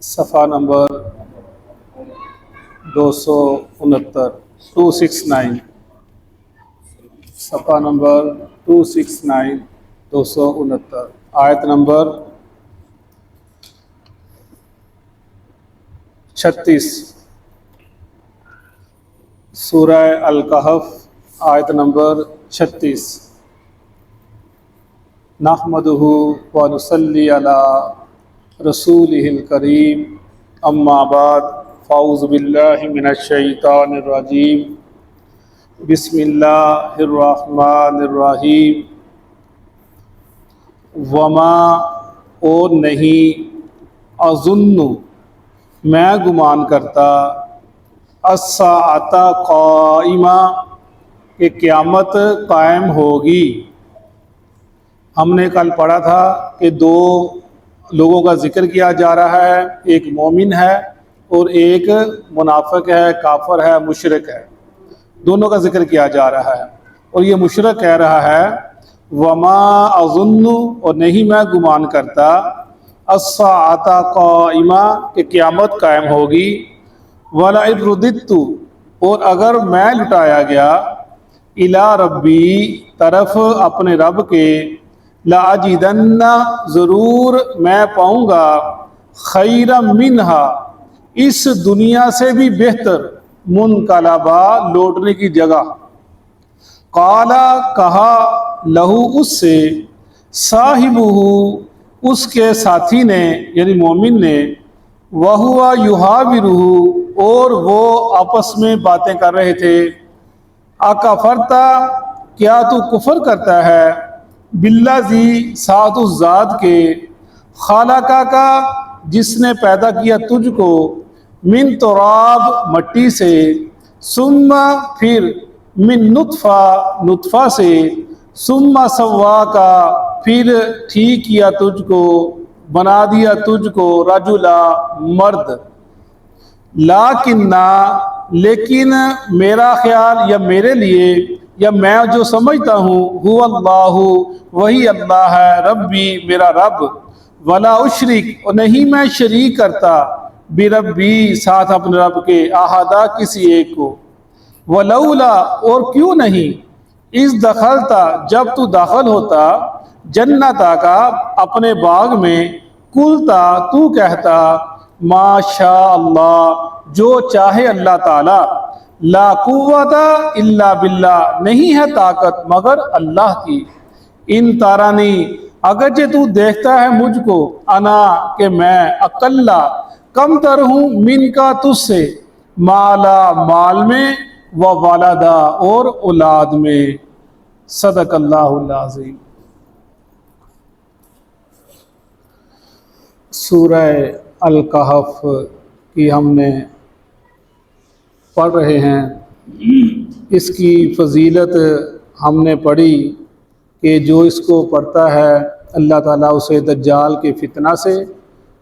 صفحہ نمبر 269 صفحہ نمبر 269 آیت نمبر 36 سورہ الکہف آیت نمبر 36 نحمدہ و نصلی علی رسولہ الکریم اما بعد فاعوذ باللہ من الشیطان الرجیم بسم اللہ الرحمن الرحیم وما اور نہیں اظن میں گمان کرتا الساعۃ قائمہ کہ قیامت قائم ہوگی۔ ہم نے کل پڑھا تھا کہ دو لوگوں کا ذکر کیا جا رہا ہے، ایک مومن ہے اور ایک منافق ہے، کافر ہے، مشرک ہے، دونوں کا ذکر کیا جا رہا ہے۔ اور یہ مشرک کہہ رہا ہے وما اظن اور نہیں میں گمان کرتا الساعۃ قائمہ کہ قیامت قائم ہوگی، وَلَئِن رُدِدتُّ اور اگر میں لٹایا گیا اِلیٰ ربی طرف اپنے رب کے لَأَجِدَنَّ ضرور میں پاؤں گا خَيْرًا مِنْہا اس دنیا سے بھی بہتر منقلبا لوٹنے کی جگہ۔ قَالَ کہا لہو اس سے صاحبہ اس کے ساتھی نے یعنی مومن نے وَهُوَ يُحَاوِرُهُ اور وہ آپس میں باتیں کر رہے تھے اَکَفَرْتَ کیا تو کفر کرتا ہے بالذی ساتھ اس ذات کے خالقہ کا جس نے پیدا کیا تجھ کو من تراب مٹی سے ثم پھر من نطفہ سے ثم سواکا پھر ٹھیک کیا تجھ کو بنا دیا تجھ کو رجلا مرد لیکن میرا خیال یا میرے لیے یا میں جو سمجھتا ہوں هو اللہ وہی اللہ ہے ربی میرا رب ولا اشرک اور نہیں میں شریک کرتا بربی ساتھ اپنے رب کے احدا کسی ایک کو ولولا اور کیوں نہیں اس دخلتا جب تو داخل ہوتا جنتا کا اپنے باغ میں کلتا تو کہتا ما شاء اللہ جو چاہے اللہ تعالی لا قوت الا باللہ نہیں ہے طاقت مگر اللہ کی ان تارانی اگرچہ تو دیکھتا ہے مجھ کو انا کہ میں اقلا کم تر ہوں من کا تجھ سے مالا مال میں و والدہ اور اولاد میں۔ صدق اللہ العظیم۔ سورہ الکہف کی ہم نے پڑھ رہے ہیں، اس کی فضیلت ہم نے پڑھی کہ جو اس کو پڑھتا ہے اللہ تعالیٰ اسے دجال کے فتنہ سے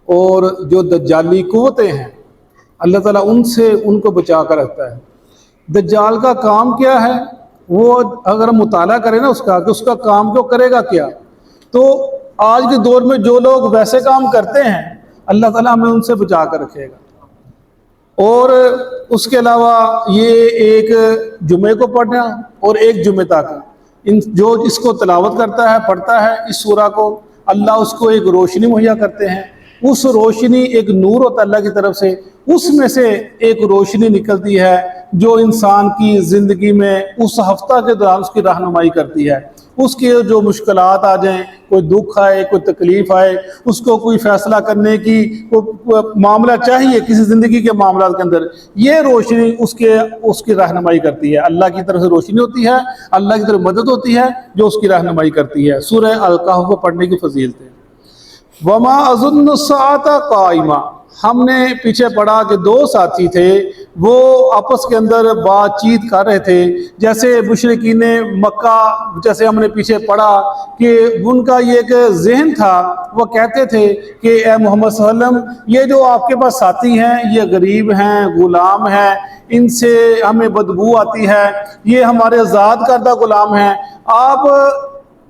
اور جو دجالی قوتیں ہیں اللہ تعالیٰ ان کو بچا کر رکھتا ہے۔ دجال کا کام کیا ہے وہ اگر ہم مطالعہ کریں نا اس کا کام کیوں کرے گا کیا، تو آج کے دور میں جو لوگ ویسے کام کرتے ہیں اللہ تعالیٰ ہمیں ان سے بچا کر رکھے گا۔ اور اس کے علاوہ یہ ایک جمعے کو پڑھنا اور ایک جمعہ تک جو اس کو تلاوت کرتا ہے پڑھتا ہے اس سورہ کو اللہ اس کو ایک روشنی مہیا کرتے ہیں، اس روشنی ایک نور ہوتا ہے اللہ کی طرف سے، اس میں سے ایک روشنی نکلتی ہے جو انسان کی زندگی میں اس ہفتہ کے دوران اس کی رہنمائی کرتی ہے۔ اس کے جو مشکلات آ جائیں، کوئی دکھ آئے، کوئی تکلیف آئے، اس کو کوئی فیصلہ کرنے کی معاملہ چاہیے کسی زندگی کے معاملات کے اندر، یہ روشنی اس کی رہنمائی کرتی ہے۔ اللہ کی طرف سے روشنی ہوتی ہے، اللہ کی طرف مدد ہوتی ہے جو اس کی رہنمائی کرتی ہے۔ سورہ الکہف کو پڑھنے کی فضیلت ہے۔ وما اظن الساعۃ قائمہ ہم نے پیچھے پڑھا کہ دو ساتھی تھے، وہ آپس کے اندر بات چیت کر رہے تھے، جیسے مشرکین مکہ جیسے ہم نے پیچھے پڑھا کہ ان کا یہ ایک ذہن تھا، وہ کہتے تھے کہ اے محمد صلی اللہ علیہ وسلم یہ جو آپ کے پاس ساتھی ہیں یہ غریب ہیں، غلام ہیں، ان سے ہمیں بدبو آتی ہے، یہ ہمارے آزاد کردہ غلام ہیں، آپ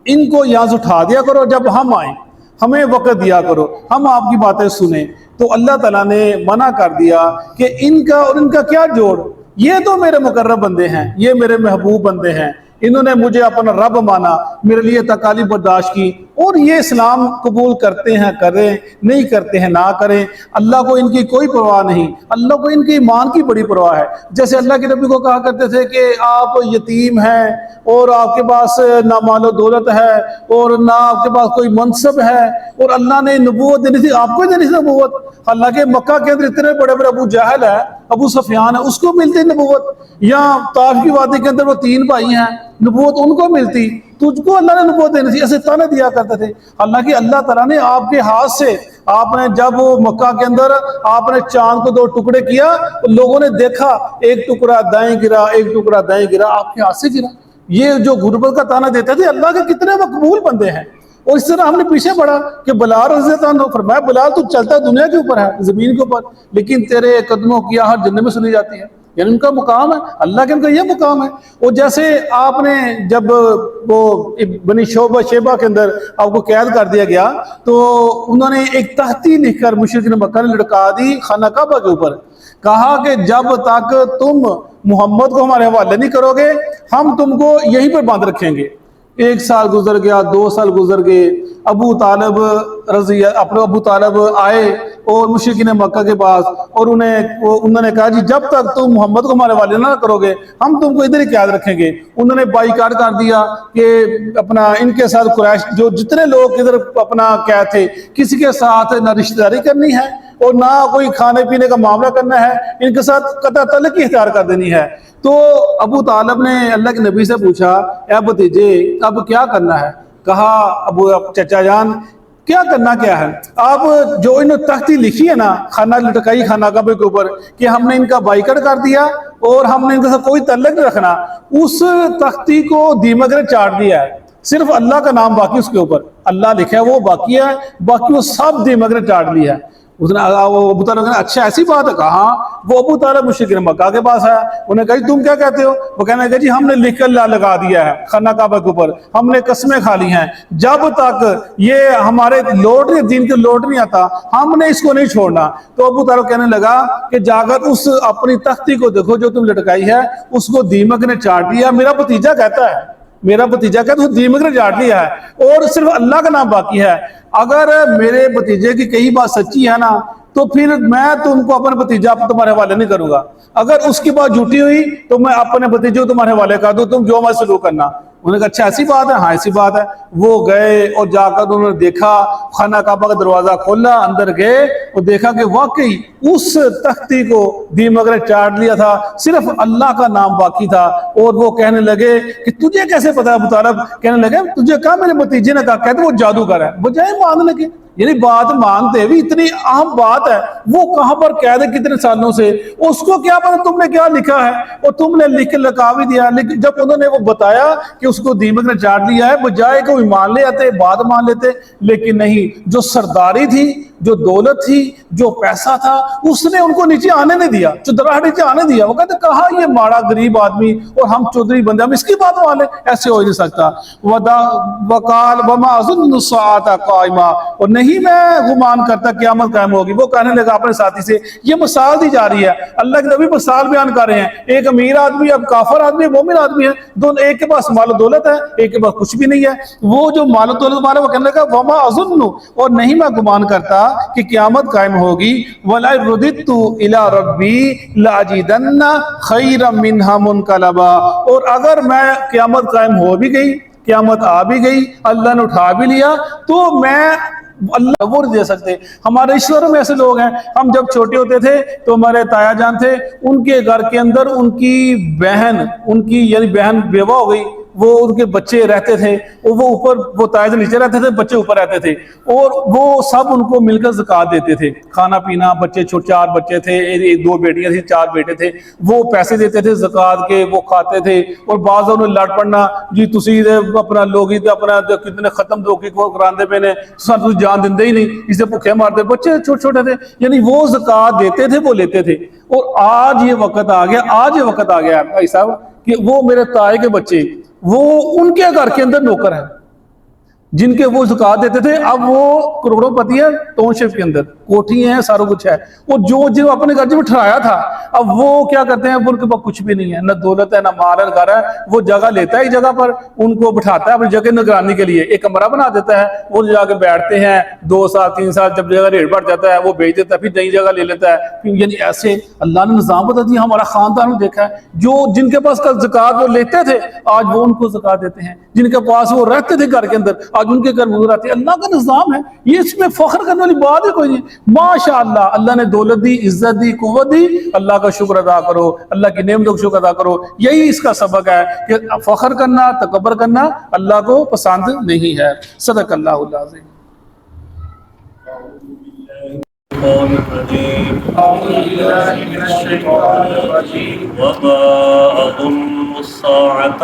ان کو یہاں سے اٹھا دیا کرو جب ہم آئیں، ہمیں وقت دیا کرو، ہم آپ کی باتیں سنیں۔ تو اللہ تعالیٰ نے منع کر دیا کہ ان کا اور ان کا کیا جوڑ، یہ تو میرے مقرب بندے ہیں، یہ میرے محبوب بندے ہیں، انہوں نے مجھے اپنا رب مانا، میرے لیے تکالیف برداشت کی، اور یہ اسلام قبول کرتے ہیں کریں، نہیں کرتے ہیں نہ کریں، اللہ کو ان کی کوئی پرواہ نہیں، اللہ کو ان کے ایمان کی بڑی پرواہ ہے۔ جیسے اللہ کے نبی کو کہا کرتے تھے کہ آپ یتیم ہیں اور آپ کے پاس نہ مال و دولت ہے اور نہ آپ کے پاس کوئی منصب ہے، اور اللہ نے نبوت دینی تھی، آپ کو دینی تھی نبوت۔ حالانکہ مکہ کے اندر اتنے بڑے بڑے ابو جہل ہے، ابو سفیان ہے، اس کو ملتی نبوت، یا طائف کی وادی کے اندر وہ 3 بھائی ہیں، نبوت ان کو ملتی، تجھ کو اللہ نے نبوت دینی تھی، ایسے تانے دیا کرتے تھے۔ حالانکہ اللہ تعالیٰ نے آپ کے ہاتھ سے، آپ نے جب مکہ کے اندر آپ نے چاند کو 2 ٹکڑے کیا، لوگوں نے دیکھا ایک ٹکڑا دائیں گرا، ایک ٹکڑا دائیں گرا، آپ کے ہاتھ سے گرا۔ یہ جو غربت کا تانا دیتے تھے، اللہ کے کتنے مقبول بندے ہیں۔ اور اس طرح ہم نے پیچھے پڑھا کہ بلال رضی اللہ عنہ فرمایا، بلال تو چلتا دنیا کے اوپر ہے، زمین کے اوپر، لیکن تیرے قدموں کی آہٹ جنت میں سنی جاتی ہے۔ یعنی ان کا مقام ہے، اللہ کے ان کا یہ مقام ہے۔ اور جیسے آپ نے جب وہ بنی شیبہ کے اندر آپ کو قید کر دیا گیا، تو انہوں نے ایک تحتی لکھ کر مشرکین مکہ نے لٹکا دی خانہ کعبہ کے اوپر، کہا کہ جب تک تم محمد کو ہمارے حوالے نہیں کرو گے، ہم تم کو یہیں پر باندھ رکھیں گے۔ 1 سال گزر گیا، 2 سال گزر گئے، ابو طالب آئے اور مشرکین مکہ کے پاس، اور انہوں نے کہا جی جب تک تم محمد کو ہمارے حوالے نہ کرو گے، ہم تم کو ادھر ہی قید رکھیں گے۔ انہوں نے بائیکاٹ کر دیا کہ اپنا ان کے ساتھ قریش جو جتنے لوگ ادھر اپنا قید تھے، کسی کے ساتھ نہ رشتہ داری کرنی ہے اور نہ کوئی کھانے پینے کا معاملہ کرنا ہے، ان کے ساتھ قطع تعلق اختیار کر دینی ہے۔ تو ابو طالب نے اللہ کے نبی سے پوچھا، اے بھتیجے اب کیا کرنا ہے؟ کہا ابو چچا جان کیا کرنا کیا ہے، آپ جو انہوں نے تختی لکھی ہے نا، خانہ لٹکائی خانہ کعبہ کے اوپر کہ ہم نے ان کا بائیکاٹ کر دیا اور ہم نے ان کے ساتھ کوئی تعلق نہیں رکھنا، اس تختی کو دیمک نے چاٹ دیا ہے، صرف اللہ کا نام باقی اس کے اوپر، اللہ لکھا ہے وہ باقی ہے، باقی وہ سب دیمک نے چاٹ لیا ہے۔ ابو طالب نے اچھا ایسی بات ہے، کہا وہ ابو طالب مشرکین مکہ کے پاس آیا، انہوں نے کہا جی تم کیا کہتے ہو؟ وہ کہنے لگا جی ہم نے لکھ کر لگا دیا ہے خانہ کعبہ کے اوپر، ہم نے قسمیں کھا لی ہیں، جب تک یہ ہمارے دین کے لوٹ نہیں آتا ہم نے اس کو نہیں چھوڑنا۔ تو ابو طالب کہنے لگا کہ جا کر اس اپنی تختی کو دیکھو جو تم لٹکائی ہے، اس کو دیمک نے چاٹ دیا، میرا بھتیجا کہتا ہے، میرا بھتیجا کہتا ہے وہ دیمک نے چاٹ لیا ہے اور صرف اللہ کا نام باقی ہے۔ اگر میرے بھتیجے کی کئی بات سچی ہے نا، تو پھر میں تم کو اپنے بھتیجا تمہارے حوالے نہیں کروں گا، اگر اس کی بات جھوٹی ہوئی تو میں اپنے بھتیجے کو تمہارے حوالے کر دوں، تم جو ہمارے سلوک کرنا۔ انہوں نے کہا اچھا ایسی بات ہے، ہاں ایسی بات ہے۔ وہ گئے اور جا کر انہوں نے دیکھا، خانہ کعبہ کا دروازہ کھولا، اندر گئے اور دیکھا کہ واقعی اس تختی کو دیمک نے چاٹ لیا تھا، صرف اللہ کا نام باقی تھا۔ اور وہ کہنے لگے کہ تجھے کیسے پتا؟ ابو طالب کہنے لگے تجھے کہا؟ میرے بھتیجے نے کہا، کہتے وہ جادوگر ہے، بجائے ماننے کے، یعنی بات مانتے بھی اتنی اہم بات ہے، وہ کہاں پر قید ہے کتنے سالوں سے، اس کو کیا پتا تم نے کیا لکھا ہے، اور تم نے لکھ کے لکھا بھی دیا۔ لیکن جب انہوں نے وہ بتایا کہ اس کو دیمک نے چاٹ لیا ہے، بجائے کہ وہ مان لے آتے، بات مان لیتے، لیکن نہیں، جو سرداری تھی، جو دولت تھی، جو پیسہ تھا، اس نے ان کو نیچے آنے نہیں دیا، چودراہٹ نیچے آنے دیا۔ وہ کہتے کہا یہ ماڑا غریب آدمی اور ہم چودھری بندے، ہم اس کی بات مان لیں، ایسے ہو نہیں سکتا۔ وقال وما اظن الساعة قائمہ، اور نہیں میں گمان کرتا قیامت قائم ہوگی۔ وہ کہنے لگا اپنے ساتھی سے، یہ مثال دی جا رہی ہے، اللہ کے نبی مثال بیان کر رہے ہیں، ایک امیر آدمی، اب کافر آدمی، مومن آدمی ہے، دونوں ایک کے پاس مال و دولت ہے، ایک کے پاس کچھ بھی نہیں ہے۔ وہ جو مال و دولت والا، وہ کہنے لگا وما اظن، اور نہیں میں گمان کرتا کہ قیامت قائم ہوگی، وَلَا رُدِدْتُ إِلَىٰ رَبِّي لَأَجِدَنَّ خَيْرًا مِّنْهَا مُنْقَلَبًا، اور اگر میں قیامت قائم ہو بھی گئی، قیامت آ بھی گئی، اللہ نے اٹھا بھی لیا، تو میں اللہ وہ نہیں دے سکتے۔ ہمارے رشتےداروں میں ایسے لوگ ہیں، ہم جب چھوٹے ہوتے تھے تو ہمارے تایا جان تھے، ان کے گھر کے اندر ان کی بہن، ان کی یعنی بہن بیوہ ہو گئی، وہ ان کے بچے رہتے تھے، وہ اوپر، وہ تایا جان نیچے رہتے تھے، بچے اوپر رہتے تھے، اور وہ سب ان کو مل کر زکوٰۃ دیتے تھے، کھانا پینا، بچے 4 بچے تھے، 2 بیٹیاں تھیں، 4 بیٹے تھے، وہ پیسے دیتے تھے زکوٰۃ کے، وہ کھاتے تھے، اور بعض انہوں نے لڑ پڑنا، جی تسی اپنا لوگ اپنا کتنے ختم دو کی کراندے پہ نے، سن جان دندے ہی نہیں، اسے بھوکے مارتے، بچے چھوٹے چھوٹے تھے، یعنی وہ زکوٰۃ دیتے تھے، وہ لیتے تھے۔ اور آج یہ وقت آ گیا، آج یہ وقت آ گیا بھائی صاحب کہ وہ میرے تائے کے بچے، وہ ان کے گھر کے اندر نوکر ہیں، جن کے وہ زکات دیتے تھے، اب وہ کروڑوں پتی ہے، ٹاؤن شپ کے اندر کوٹھی ہیں، سارا کچھ ہے، اور جو اپنے گھر میں ٹھہرایا تھا، اب وہ کیا کرتے ہیں، ان کے پاس کچھ بھی نہیں ہے، نہ دولت ہے، نہ مال ہے، نہ گھر ہے، وہ جگہ لیتا ہے ایک جگہ پر، ان کو بٹھاتا ہے اپنی جگہ نگرانی کے لیے، ایک کمرہ بنا دیتا ہے، وہ جا کے بیٹھتے ہیں 2 سال 3 سال، جب جگہ ریٹ بڑھ جاتا ہے وہ بیچ دیتا ہے، پھر نئی جگہ لے لیتا ہے، یعنی ایسے اللہ نے نظام بتا دیا۔ ہمارا خاندان میں دیکھا ہے، جو جن کے پاس کل زکات وہ لیتے تھے، آج وہ ان کو زکات دیتے ہیں، جن کے پاس وہ رہتے تھے گھر کے اندر، آج ان کے گھر وہ رہتے ہیں۔ اللہ کا نظام ہے، یہ اس میں فخر کرنے والی بات ہی کوئی نہیں۔ ماشاءاللہ، اللہ نے دولت دی، عزت دی، قوت دی، اللہ کا شکر ادا کرو، اللہ کی نعمتوں کا شکر ادا کرو۔ یہی اس کا سبق ہے کہ فخر کرنا، تکبر کرنا اللہ کو پسند نہیں ہے۔ صدق اللہ العظیم۔ وما أظن الساعة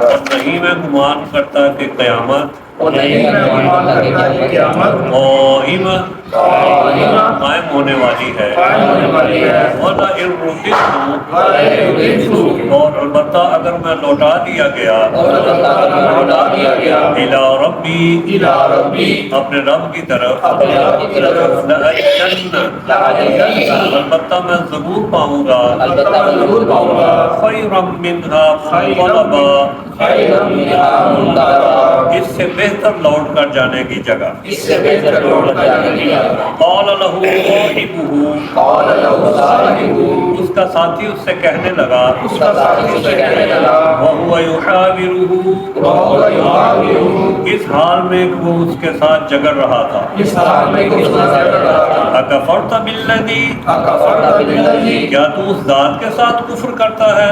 اور نہیں میں گمان کرتا کہ قیامت قائم ہونے والی ہے، وَلَئِن رُدِدتُّ اور البتہ اگر میں لوٹا دیا گیا إِلَىٰ رَبِّي اپنے رب کی طرف، لَأَجِدَنَّ البتہ میں ضرور پاؤں گا خَيْرًا مِّنْهَا مُنْقَلَبًا اس سے بہتر لوٹ کر جانے کی جگہ۔ قال له صاحبه اس کا ساتھی اس سے کہنے لگا، وهو يحاوره اس حال میں کہ وہ اس کے ساتھ جگڑ رہا تھا، اکفرت بالذی کیا تو اس ذات کے ساتھ کفر کرتا ہے،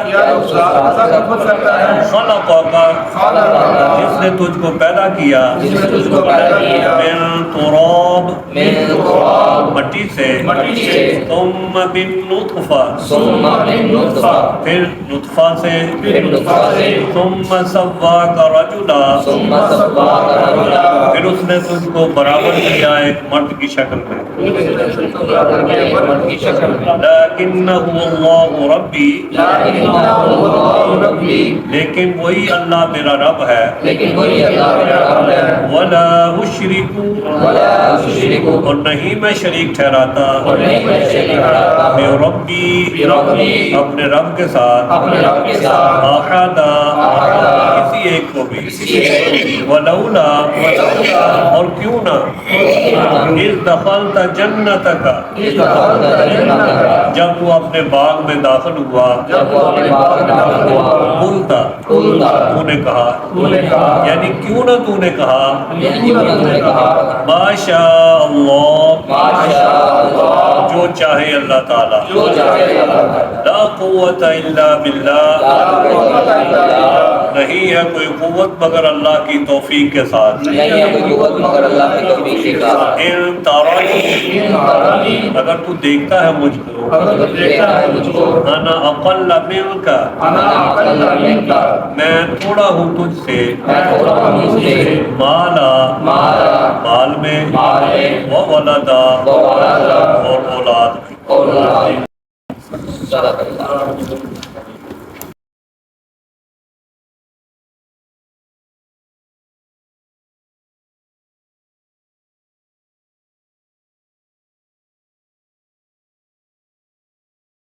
خلقک جس نے تجھ کو پیدا کیا، من تراب مٹی سے، ثم من نطفہ پھر نطفہ سے، ثم سواک رجلا پھر اس نے تجھ کو برابر کیا ایک مرد کی شکل میں، لیکنہ اللہ ربی لیکن وہی اللہ میرا رب ہے، ولا اشرک اور نہیں میں شریک ٹھہراتا بربی اپنے رب کے ساتھ احدا کسی ایک کو بھی، ولولا اور کیوں نہ اذ دخلت جنتک جب تو اپنے باغ میں داخل ہوا، قلت تو نے کہا یعنی کیوں نہ تو نے کہا، ما شاء اللہ جو چاہے اللہ تعالی، لا قوت الا باللہ نہیں ہے کوئی قوت مگر اللہ کی توفیق کے ساتھ، ان ترانی اگر تو دیکھتا ہے مجھ کو، انا اقل منک میں تھوڑا ہوں تجھ سے، مالا مال میں، وولدا اور اولاد میں۔